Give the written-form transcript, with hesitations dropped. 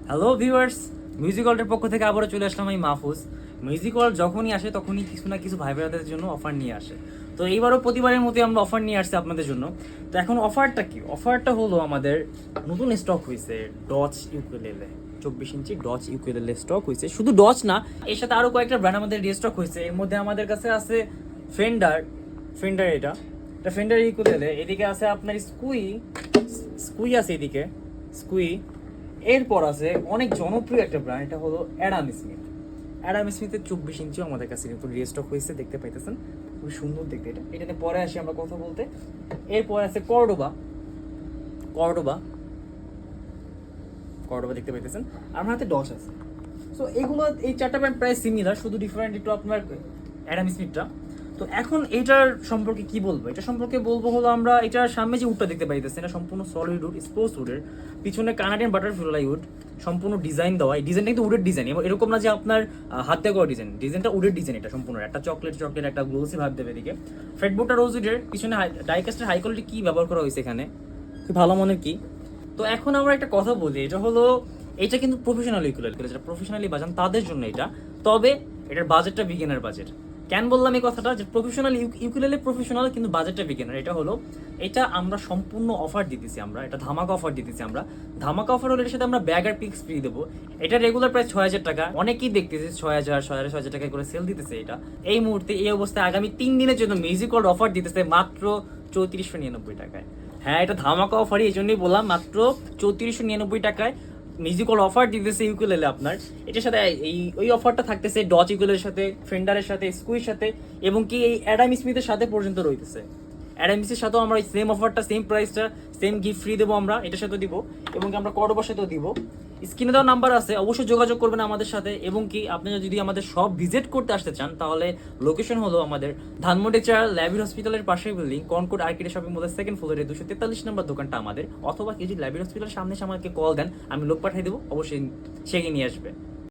Hello viewers, music ওয়ার্ল্ডের পক্ষ থেকে আবারও চলে আসলাম আমি মাহফুজ। মিউজিক ওয়ার্ল্ড যখনই আসে তখনই কিছু না কিছু ভাই ব্রাদারদের জন্য অফার নিয়ে আসে। তো এইবারও প্রতিবারের মতো আমরা অফার নিয়ে আসছি আপনাদের জন্য। তো এখন অফারটা কি? অফারটা হলো আমাদের নতুন স্টক হয়েছে ডচ ইউকুলেলে, 24 ইঞ্চি ডচ ইউকুলেলে স্টক হয়েছে। শুধু ডচ না, এর সাথে আরও কয়েকটা ব্র্যান্ড আমাদের রিস্টক হয়েছে। এর মধ্যে আমাদের কাছে আছে ফেন্ডার, এটা ফেন্ডার ইউকুলেলে। এদিকে আছে আপনার স্কুই আছে এদিকে, স্কুই। এরপর আছে অনেক জনপ্রিয় একটা ব্র্যান্ড, এটা হলো অ্যাডাম স্মিথ। অ্যাডাম স্মিথের 24 ইঞ্চিও আমাদের কাছে নতুন রিস্টক হয়েছে, দেখতে পাইতেছেন, খুবই সুন্দর দেখতে এটা। এটাতে পরে আসি আমরা কথা বলতে। এরপর আছে কর্ডোবা, কর্ডোবা কর্ডোবা দেখতে পাইতেছেন। আমার হাতে ডস আছে। সো এগুলো, এই চারটা ব্র্যান্ড প্রায় সিমিলার, শুধু ডিফারেন্ট একটু আপনার অ্যাডাম স্মিথটা। তো এখন এটার সম্পর্কে কি বলবো? এটা সম্পর্কে বলবো হলো, আমরা এটার সামনে যে উডটা দেখতে পাইতেছি এটা সম্পূর্ণ সলিড উড, স্পোর্টস উডের। পিছনে কানাডিয়ান বাটারফ্লাই উড, সম্পূর্ণ ডিজাইন দেওয়া। এই ডিজাইনটা কিন্তু উডের ডিজাইন, এবং এরকম না যে আপনার হাত দিয়ে করা ডিজাইন। ডিজাইনটা উডের ডিজাইন, এটা সম্পূর্ণ একটা চকলেট একটা গ্লোসি ভাব দেবে এদিকে। ফ্রেডবোর্ডটা রোজ উডের, পিছনে ডাইকাস্টের হাই কোয়ালিটি কি ব্যবহার করা হয়েছে এখানে, খুব ভালো মনের কি। তো এখন আমরা একটা কথা বলি, এটা হলো, এটা কিন্তু প্রফেশনাল ইউকুলেলে, যারা প্রফেশনালি বাজান তাদের জন্য এটা। তবে এটার বাজেটটা বিগিনার বাজেট। কেন বললাম এই কথাটা? যে প্রফেশনাল ইউকুলেলে প্রফেশনাল, কিন্তু বাজেটটা বিগিনার। এটা হলো, এটা আমরা সম্পূর্ণ অফার দিতেছি, আমরা এটা ধামাকা অফার দিতেছি। আমরা ধামাকা অফার হলে এর সাথে আমরা ব্যাগ আর পিক্স ফ্রি দেবো। এটা রেগুলার প্রায় 6,000 টাকা, অনেকেই দেখতেছে 6,000 6,500 টাকা করে সেল দিতেছে এটা। এই মুহূর্তে এই অবস্থায় আগামী 3 দিনের জন্য মিউজিক ওয়ার্ল্ড অফার দিতেছে মাত্র 3499 টাকায়। হ্যাঁ, এটা ধামাকা অফারই, এই জন্যই বললাম মাত্র 3499 টাকায় মিউজিক ওয়ার্ল্ড অফার দিতেছে ইউকুলেলে আপনার। এটার সাথে ওই অফারটা থাকতেছে ডচ ইউকুলেলের সাথে, ফেন্ডারের সাথে, স্কুইর সাথে, এবং কি এই অ্যাডাম স্মিথের সাথে পর্যন্ত রইতেছে। অ্যাডাম স্মিথের সাথেও আমরা সেম অফারটা, সেম প্রাইসটা, সেম গিফট ফ্রি দেবো আমরা এটার সাথে দিব, এবং কি আমরা কর্ডোবার সাথেও দিব। স্ক্রিনে দেওয়া নাম্বার আছে, অবশ্যই যোগাযোগ করবেন আমাদের সাথে। এবং কি আপনারা যদি আমাদের সব ভিজিট করতে আসতে চান, তাহলে লোকেশন হলো আমাদের ধানমন্ডি 4 ল্যাবির হসপিটালের পাশের বিল্ডিং, কনকর্ড আর্কেড শপিং মলের 2nd ফ্লোরে 243 নম্বর দোকানটা আমাদের। অথবা কি যদি ল্যাবির হসপিটালের সামনে এসে আমাকে কল দেন, আমি লোক পাঠিয়ে দেবো, অবশ্যই সে নিয়ে আসবে।